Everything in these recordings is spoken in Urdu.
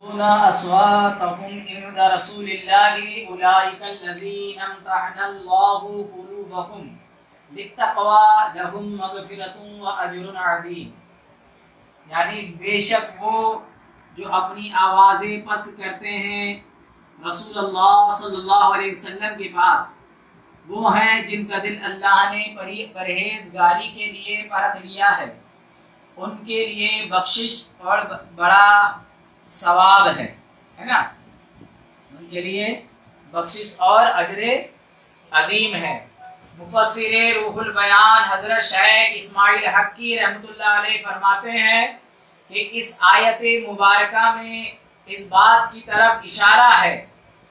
أصواتهم عند رسول الله أولئك الذين امتحن الله قلوبهم للتقوى لهم مغفرة وأجر عظيم. یعنی بے شک وہ جو اپنی آوازیں پست کرتے ہیں رسول اللہ صلی اللہ علیہ وسلم کے پاس، وہ ہیں جن کا دل اللہ نے پرہیزگاری کے لیے پرکھ لیا ہے، ان کے لیے بخشش اور بڑا ثواب ہے نا، ان کے لیے بخشش اور اجر عظیم ہے. مفسر روح البیان حضرت شیخ اسماعیل حقی رحمۃ اللہ علیہ فرماتے ہیں کہ اس آیت مبارکہ میں اس بات کی طرف اشارہ ہے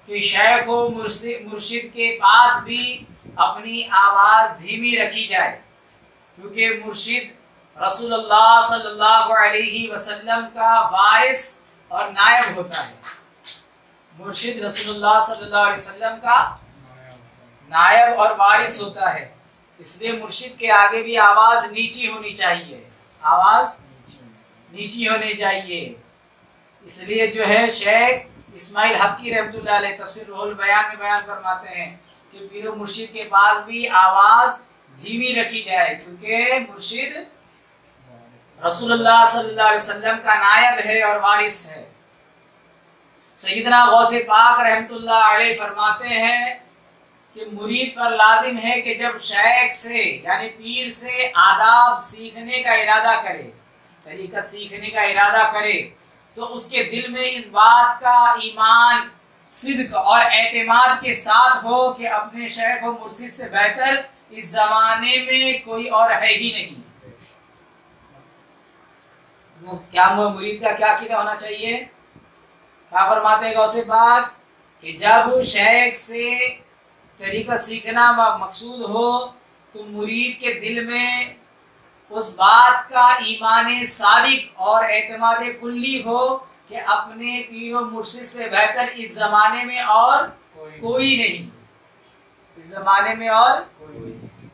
کہ شیخ و مرشد کے پاس بھی اپنی آواز دھیمی رکھی جائے، کیونکہ مرشد رسول اللہ صلی اللہ علیہ وسلم کا وارث اور نائب ہوتا ہے. مرشد رسول اللہ صلی اللہ علیہ وسلم کا نائب اور وارث ہوتا ہے، اس لیے مرشد کے آگے بھی آواز نیچی ہونی چاہیے، آواز نیچی ہونی چاہیے. اس لیے جو ہے شیخ اسماعیل حقی رحمۃ اللہ علیہ تفسیر روح البیان میں بیان فرماتے ہیں کہ پیر و مرشد کے پاس بھی آواز دھیمی رکھی جائے، کیونکہ مرشد رسول اللہ صلی اللہ علیہ وسلم کا نائب ہے اور وارث ہے. سیدنا غوث پاک رحمۃ اللہ علیہ فرماتے ہیں کہ مرید پر لازم ہے کہ جب شیخ سے یعنی پیر سے آداب سیکھنے کا ارادہ کرے، طریقت سیکھنے کا ارادہ کرے، تو اس کے دل میں اس بات کا ایمان، صدق اور اعتماد کے ساتھ ہو کہ اپنے شیخ و مرشد سے بہتر اس زمانے میں کوئی اور ہے ہی نہیں. کیا مرید کا کیا عقیدہ ہونا چاہیے؟ کیا فرماتے ہیں غوث پاک کہ جب شیخ سے طریقہ سیکھنا مقصود ہو تو مرید کے دل میں اس بات کا ایمان صادق اور اعتماد کلی ہو کہ اپنے پیر و مرشد سے بہتر اس زمانے میں اور کوئی نہیں، اس زمانے میں اور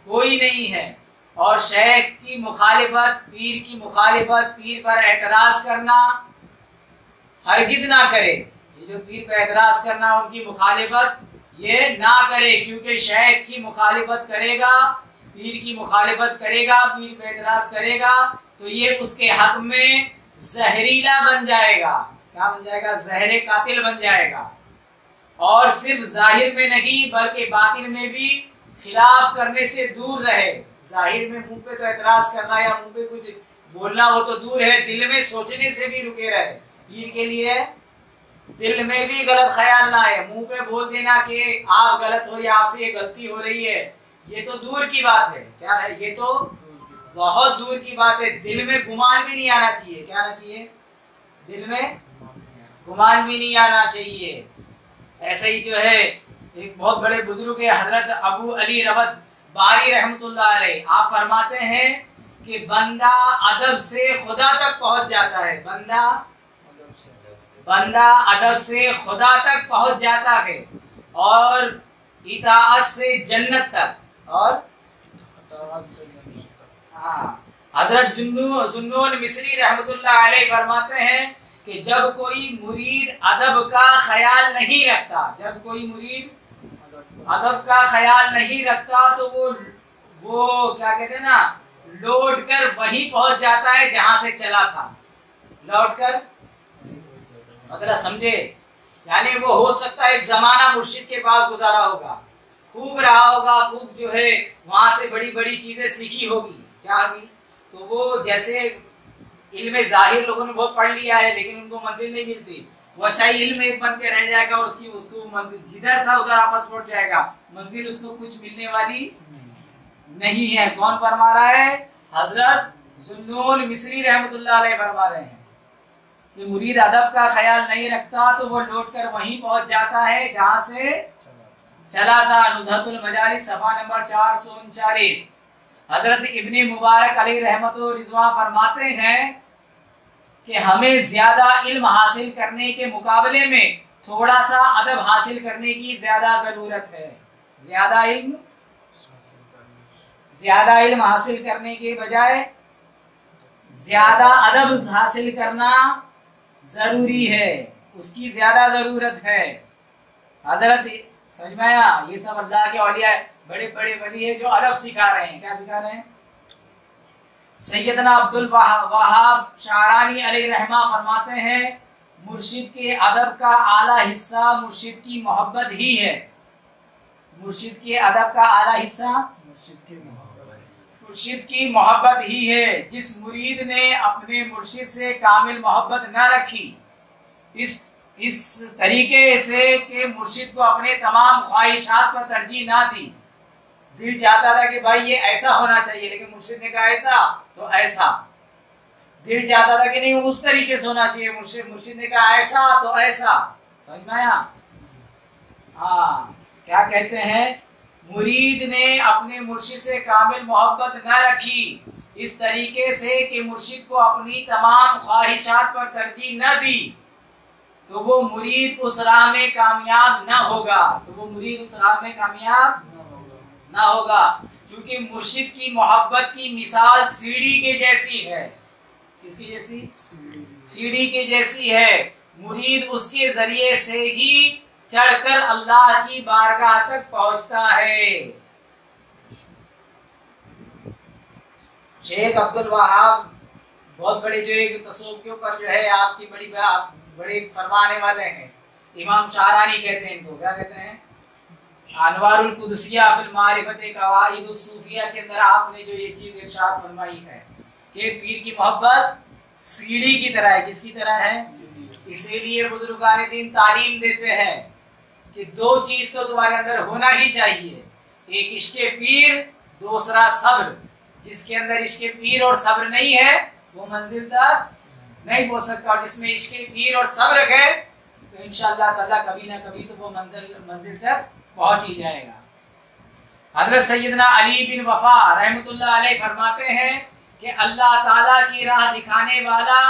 کوئی نہیں ہے. اور شیخ کی مخالفت، پیر کی مخالفت، پیر پر اعتراض کرنا ہرگز نہ کرے. یہ جو پیر پر اعتراض کرنا، ان کی مخالفت یہ نہ کرے، کیونکہ شیخ کی مخالفت کرے گا، پیر کی مخالفت کرے گا، پیر پہ اعتراض کرے گا تو یہ اس کے حق میں زہریلا بن جائے گا. کیا بن جائے گا؟ زہر قاتل بن جائے گا. اور صرف ظاہر میں نہیں بلکہ باطن میں بھی خلاف کرنے سے دور رہے. ظاہر میں منہ پہ تو اعتراض کرنا یا منہ پہ کچھ بولنا وہ تو دور ہے، دل میں سوچنے سے بھی رکے رہے. پیر کے لیے دل میں بھی غلط خیال نہ آئے. منہ پہ بول دینا کہ آپ غلط ہو یا آپ سے یہ غلطی ہو رہی ہے، یہ تو دور کی بات ہے. کیا ہے؟ یہ تو بہت دور کی بات ہے. دل میں گمان بھی نہیں آنا چاہیے. کیا آنا چاہیے؟ دل میں گمان بھی نہیں آنا چاہیے. ایسے ہی جو ہے ایک بہت بڑے بزرگ حضرت ابو علی روت باری رحمۃ اللہ علیہ، آپ فرماتے ہیں کہ بندہ ادب سے خدا تک پہنچ جاتا ہے. بندہ ادب سے خدا تک پہنچ جاتا ہے اور اطاعت سے جنت تک. اور حضرت ذوالنون مصری رحمۃ اللہ علیہ فرماتے ہیں کہ جب کوئی مرید ادب کا خیال نہیں رکھتا، جب کوئی مرید ادب کا خیال نہیں رکھتا تو وہ کیا کہتے ہیں نا، لوٹ کر وہیں پہنچ جاتا ہے جہاں سے چلا تھا. لوٹ کر مطلب سمجھے، یعنی وہ ہو سکتا ہے ایک زمانہ مرشد کے پاس گزارا ہوگا، خوب رہا ہوگا، خوب جو ہے وہاں سے بڑی بڑی چیزیں سیکھی ہوگی. کیا ہوگی؟ تو وہ جیسے علم ظاہر لوگوں نے بہت پڑھ لیا ہے لیکن ان کو منزل نہیں ملتی، ویسا ہی علم ایک بن کے رہ جائے گا اور اس کو منزل جدھر تھا ادھر واپس پہنچ جائے گا. منزل اس کو کچھ ملنے والی نہیں ہے. کون فرما رہا ہے؟ حضرت ذوالنون مصری رحمۃ اللہ علیہ فرما رہے ہیں کہ مرید ادب کا خیال نہیں رکھتا تو وہ لوٹ کر وہیں پہنچ جاتا ہے جہاں سے چلا تھا. نزہۃ المجالس صفحہ نمبر 439. حضرت ابن مبارک علیہ رحمت و رضوان فرماتے ہیں کہ ہمیں زیادہ علم حاصل کرنے کے مقابلے میں تھوڑا سا ادب حاصل کرنے کی زیادہ ضرورت ہے. زیادہ علم حاصل کرنے کے بجائے زیادہ ادب حاصل کرنا ضروری ہے. اس کی زیادہ ضرورت ہے. حضرت سمجھ میں آیا؟ یہ سب اللہ کے اولیاء بڑے بڑے ولی ہیں جو ادب سکھا رہے ہیں. کیا سکھا رہے ہیں؟ سیدنا عبد الوہاب شعرانی علیہ رحمہ فرماتے ہیں مرشد کے ادب کا اعلیٰ حصہ مرشد کی محبت ہی ہے. مرشد کے ادب کا اعلیٰ حصہ مرشد کی محبت ہی ہے. جس مرید نے اپنے مرشد سے کامل محبت نہ رکھی اس طریقے سے کہ مرشد کو اپنے تمام خواہشات پر ترجیح نہ دی. دل چاہتا تھا کہ بھائی یہ ایسا ہونا چاہیے لیکن مرشد نے کہا ایسا تو ایسا. دل چاہتا تھا کہ نہیں وہ اس طریقے سے ہونا چاہیے, مرشد نے کہا ایسا تو ایسا. سمجھ میں آیا؟ ہاں کیا کہتے ہیں؟ مرید نے اپنے مرشد سے کامل محبت نہ رکھی اس طریقے سے کہ مرشد کو اپنی تمام خواہشات پر ترجیح نہ دی تو وہ مرید اس راہ میں کامیاب نہ ہوگا. نہ ہوگا کیونکہ مرشد کی محبت کی مثال سیڑھی کے جیسی ہے. کس کی جیسی؟ سیڑھی کے جیسی ہے. مرید اس کے ذریعے سے ہی چڑھ کر اللہ کی بارگاہ تک پہنچتا ہے. شیخ عبد الوہاب بہت بڑے جو ہے تصوف کے اوپر جو ہے آپ کی بڑے فرمانے والے ہیں. امام شعرانی کہتے ہیں ان کو. کیا کہتے ہیں؟ انوار القدسیہ فی المعرفت قواعد الصوفیہ کے اندر آپ نے جو یہ چیز ارشاد فرمائی ہے کہ پیر کی محبت سیڑھی کی طرح ہے. کس کی طرح ہے؟ اسی لیے بزرگان دین تعلیم دیتے ہیں کہ دو چیز تو تمہارے اندر ہونا ہی چاہیے, ایک عشق پیر, دوسرا صبر. جس کے اندر عشق پیر اور صبر نہیں ہے وہ منزل تک نہیں پہنچ سکتا, اور جس میں عشق پیر اور صبر ہے تو انشاءاللہ تعالی کبھی نہ کبھی تو وہ منزل تک پہنچ ہی جائے گا. حضرت سیدنا علی بن وفا رحمۃ اللہ علیہ فرماتے ہیں کہ اللہ تعالیٰ کی راہ دکھانے والا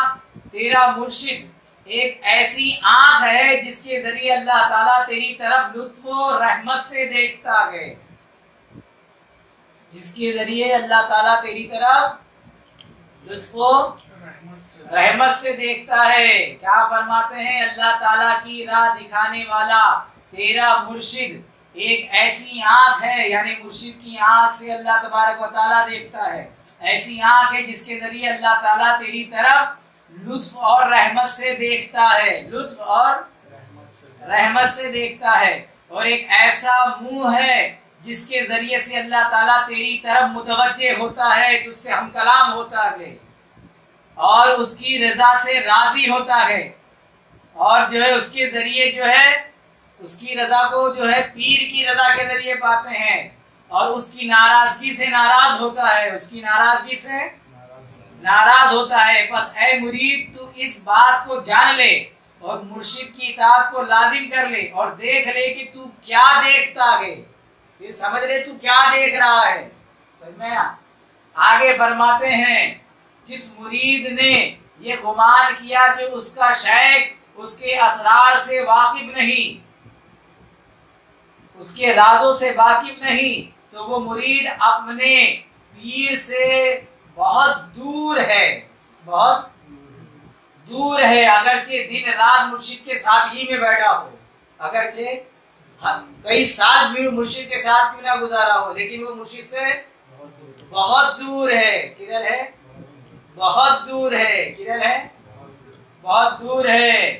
تیرا مرشد ایک ایسی آنکھ ہے جس کے ذریعے اللہ تعالیٰ تیری طرف لطف و رحمت سے دیکھتا ہے. جس کے ذریعے اللہ تعالیٰ تیری طرف لطف و رحمت سے دیکھتا ہے. کیا فرماتے ہیں؟ اللہ تعالیٰ کی راہ دکھانے والا تیرا مرشد ایک ایسی آنکھ ہے, یعنی مرشد کی آنکھ سے اللہ تبارک و تعالیٰ دیکھتا ہے. ایسی آنکھ ہے جس کے ذریعے اللہ تعالیٰ تیری طرف لطف اور رحمت سے دیکھتا ہے. لطف اور رحمت سے دیکھتا ہے. اور ایک ایسا منہ ہے جس کے ذریعے سے اللہ تعالیٰ تیری طرف متوجہ ہوتا ہے, تجھ سے ہم کلام ہوتا ہے اور اس کی رضا سے راضی ہوتا ہے, اور جو ہے اس کے ذریعے جو ہے اس کی رضا کو جو ہے پیر کی رضا کے ذریعے پاتے ہیں, اور اس کی ناراضگی سے ناراض ہوتا ہے. اس کی ناراضگی سے ناراض ہوتا ہے. بس اے مرید تو اس بات کو جان لے اور مرشد کی اطاعت کو لازم کر لے اور دیکھ لے کہ تو کیا دیکھتا ہے. یہ سمجھ لے تو کیا دیکھ رہا ہے. سمجھ میں آگے فرماتے ہیں جس مرید نے یہ گمان کیا کہ اس کا شیخ اس کے اسرار سے واقف نہیں, اس کے رازوں سے واقف نہیں, تو وہ مرید اپنے پیر سے بہت دور ہے. بہت دور ہے. اگرچہ دن رات مرشد کے ساتھ ہی میں بیٹھا ہو, اگرچہ کئی سال مرشد کے ساتھ کیوں نہ گزارا ہو, لیکن وہ مرشد سے بہت دور ہے. کدھر ہے؟ بہت دور ہے. کدھر ہے؟ بہت دور ہے.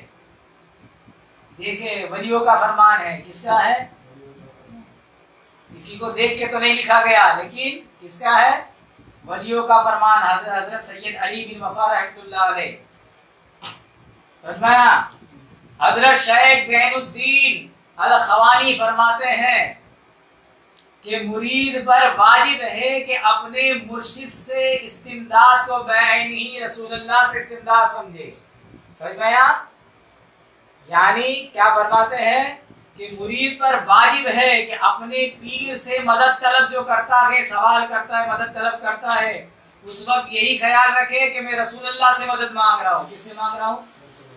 دیکھیں ولیوں کا فرمان ہے. کس کا ہے؟ کسی کو دیکھ کے تو نہیں لکھا گیا, لیکن کس کا ہے؟ ولیوں کا فرمان. حضرت سید علی بن وفا رحمۃ اللہ علیہ. سمجھ میں آیا؟ حضرت شیخ زین الدین الخوانی فرماتے ہیں کہ مرید پر واجب ہے کہ اپنے مرشد سے استمداد کو بعین ہی رسول اللہ سے استمداد سمجھے. سمجھ میں آیا؟ یعنی کیا فرماتے ہیں کہ مرید پر واجب ہے کہ اپنے پیر سے مدد طلب جو کرتا ہے, سوال کرتا ہے, مدد طلب کرتا ہے, اس وقت یہی خیال رکھے کہ میں رسول اللہ سے مدد مانگ رہا ہوں. کس سے مانگ رہا ہوں؟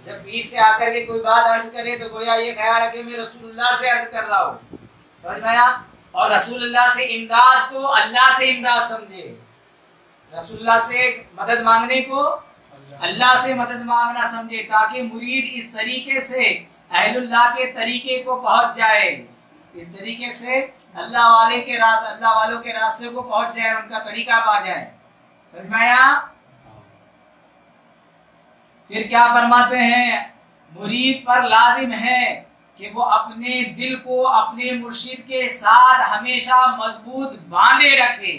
جب پیر سے آ کر کے کوئی بات عرض کرے تو گویا یہ خیال رکھے میں رسول اللہ سے عرض کر رہا ہوں. سمجھ میں آیا؟ اور رسول اللہ سے امداد کو اللہ سے امداد سمجھے. رسول اللہ سے مدد مانگنے کو اللہ سے مدد مانگنا سمجھے، تاکہ مرید اس طریقے سے اہل اللہ کے طریقے کو پہنچ جائے، اس طریقے سے اللہ والوں کے راستے کو پہنچ جائے، ان کا طریقہ پا جائے۔ سمجھ میں آیا؟ پھر کیا فرماتے ہیں؟ مرید پر لازم ہے کہ وہ اپنے دل کو اپنے مرشد کے ساتھ ہمیشہ مضبوط باندھے رکھے،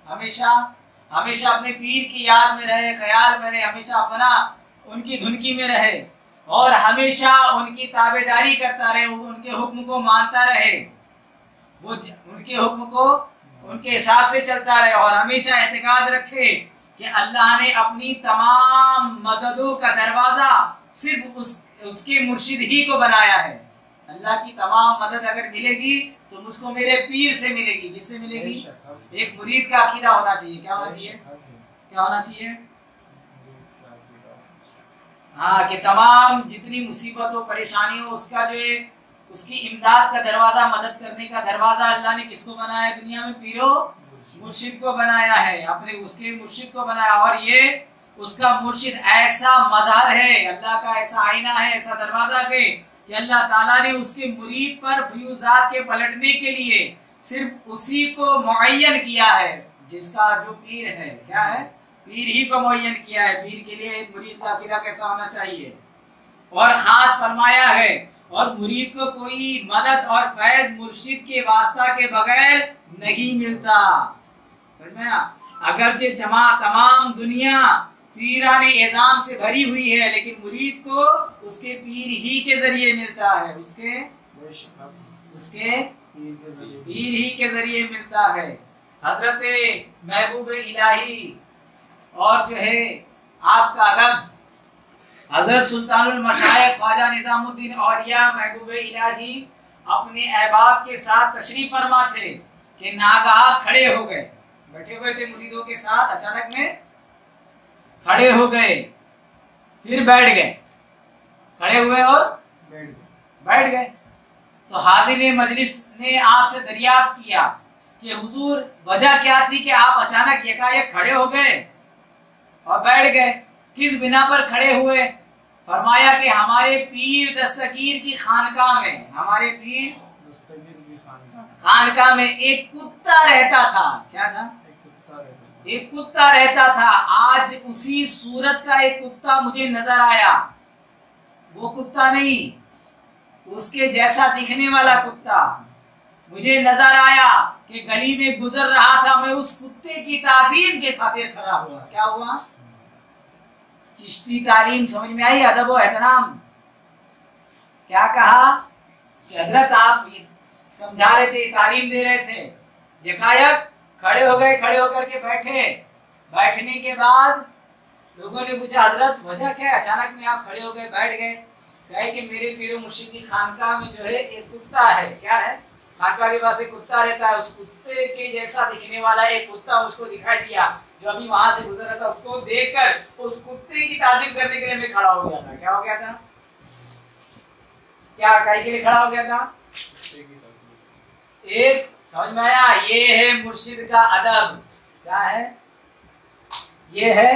ہمیشہ اپنے پیر کی یاد میں رہے، خیال میں رہے، ہمیشہ اپنا ان کی دھنکی میں رہے، اور ہمیشہ ان کی تابعداری کرتا رہے، ان کے حکم کو مانتا رہے، وہ ان کے حکم کو ان کے حساب سے چلتا رہے، اور ہمیشہ اعتقاد رکھے کہ اللہ نے اپنی تمام مددوں کا دروازہ صرف اس کے مرشد ہی کو بنایا ہے۔ اللہ کی تمام مدد اگر ملے گی تو مجھ کو میرے پیر سے ملے گی۔ کس سے ملے گی؟ ایک مرید کا عقیدہ ہونا چاہیے۔ کیا ہونا چاہیے؟ کیا ہونا چاہیے؟ ہاں، کہ تمام جتنی مصیبت ہو، پریشانی ہو، اس کا جو ہے اس کی امداد کا دروازہ، مدد کرنے کا دروازہ اللہ نے کس کو بنایا ہے دنیا میں؟ پیرو مرشد کو بنایا ہے، اپنے اس کے مرشد کو بنایا، اور یہ اس کا مرشد ایسا مظہر ہے، اللہ کا ایسا آئینہ ہے، ایسا دروازہ ہے کہ اللہ تعالیٰ نے اس کے مرید پر فیوزات کے پلٹنے کے لیے صرف اسی کو معین کیا ہے، جس کا جو پیر ہے، کیا ہے؟ پیر ہی کو معین کیا ہے۔ پیر کے لیے ایک مرید کا عقیدہ کیسا ہونا چاہیے؟ اور خاص فرمایا ہے، اور مرید کو کوئی مدد اور فیض مرشد کے واسطہ کے بغیر نہیں ملتا۔ سمجھ میں؟ اگرچہ تمام دنیا پیران اعظام سے بھری ہوئی ہے، لیکن مرید کو اس کے پیر ہی کے ذریعے ملتا ہے، اس کے پیر ہی کے ذریعے ملتا ہے۔ حضرت محبوب الہی اور جو ہے آپ کا ادب، حضرت سلطان المشائخ خواجہ نظام الدین اولیاء محبوب الہی اپنے احباب کے ساتھ تشریف فرما تھے کہ ناگہاں کھڑے ہو گئے، بیٹھے ہوئے تھے مریدوں کے ساتھ، اچانک میں کھڑے ہو گئے، پھر بیٹھ گئے، کھڑے ہوئے اور بیٹھ گئے۔ تو حاضر مجلس نے آپ سے دریافت کیا کہ حضور وجہ کیا تھی کہ آپ اچانک یکایک کھڑے ہو گئے اور بیٹھ گئے، کس بنا پر کھڑے ہوئے؟ فرمایا کہ ہمارے پیر دستگیر کی خانقاہ میں، ہمارے پیر خانقاہ میں ایک کتا رہتا تھا۔ کیا تھا؟ ایک کتا رہتا تھا۔ آج اسی صورت کا ایک کتا مجھے نظر آیا، وہ کتا نہیں، اس کے جیسا دکھنے والا کتا مجھے نظر آیا کہ گلی میں گزر رہا تھا، میں اس کتے کی تعظیم کے خاطر کھڑا ہوا۔ کیا ہوا؟ چشتی تعلیم سمجھ میں آئی، ادب و احترام۔ کیا کہا کہ حضرت آپ سمجھا رہے تھے، تعلیم دے رہے تھے، یکایک کھڑے ہو گئے، کھڑے ہو کر کے بیٹھے، بیٹھنے کے بعد لوگوں نے پوچھا حضرت وجہ کیا ہے؟ اچانک میں آپ کھڑے ہو گئے، بیٹھ گئے۔ کہے کہ میرے پیر و مرشد کی خانقاہ میں جو ہے ایک کتا ہے۔ کیا ہے؟ خانقاہ کے پاس ایک کتا رہتا ہے، اس کتے کے جیسا دکھنے والا ایک کتا مجھ کو دکھائی دیا، جو ابھی وہاں سے گزر رہا تھا، اس کو دیکھ کر اس کتے کی تعظیم کرنے کے لیے میں کھڑا ہو گیا تھا۔ کیا ہو گیا تھا؟ کیا کائی کے لیے کھڑا ہو گیا تھا؟ ایک سمجھ میں آیا؟ یہ ہے مرشد کا ادب۔ کیا ہے؟ یہ ہے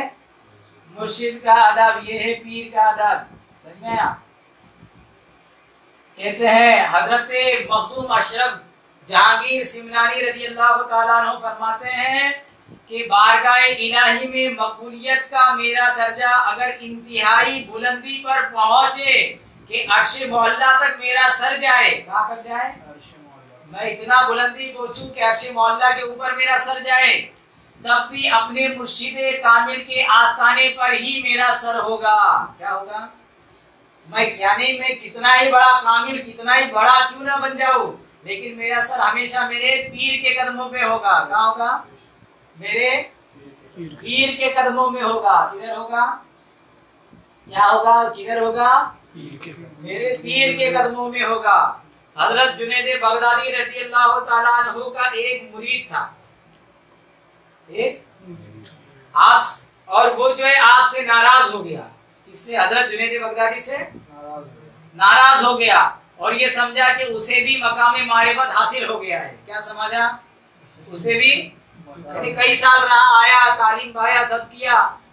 مرشد کا ادب، یہ ہے پیر کا ادب۔ سمجھ میں آیا؟ کہتے ہیں حضرت مخدوم اشرف جہانگیر سمنانی رضی اللہ تعالیٰ عنہ فرماتے ہیں کہ بارگاہ الہی میں مقبولیت کا میرا درجہ اگر انتہائی بلندی پر پہنچے کہ عرش معلیٰ تک میرا سر جائے، کہاں تک جائے؟ میں اتنا بلندی پہنچوں کہ عرش معلیٰ کے اوپر میرا سر جائے، تب بھی اپنے مرشد کامل کے آستانے پر ہی میرا سر ہوگا۔ کیا ہوگا؟ یعنی میں کتنا ہی بڑا کامل، کتنا ہی بڑا کیوں نہ بن جاؤں، لیکن میرا سر ہمیشہ میرے پیر کے قدموں پہ ہوگا۔ کہاں ہوگا؟ میرے پیر کے قدموں میں ہوگا۔ کدھر ہوگا؟ کیا ہوگا؟ کدھر ہوگا؟ میرے پیر کے قدموں میں ہوگا۔ حضرت جنید بغدادی رضی اللہ تعالیٰ عنہ کا ایک مرید تھا، اور وہ جو ہے آپ سے ناراض ہو گیا۔ اس سے حضرت جنید بغدادی سے ناراض ہو گیا اور یہ سمجھا کہ اسے بھی مقام معرفت حاصل ہو گیا ہے۔ کیا سمجھا؟ اسے بھی یعنی کئی سال رہا، آیا، تعلیم پایا، سب کیا،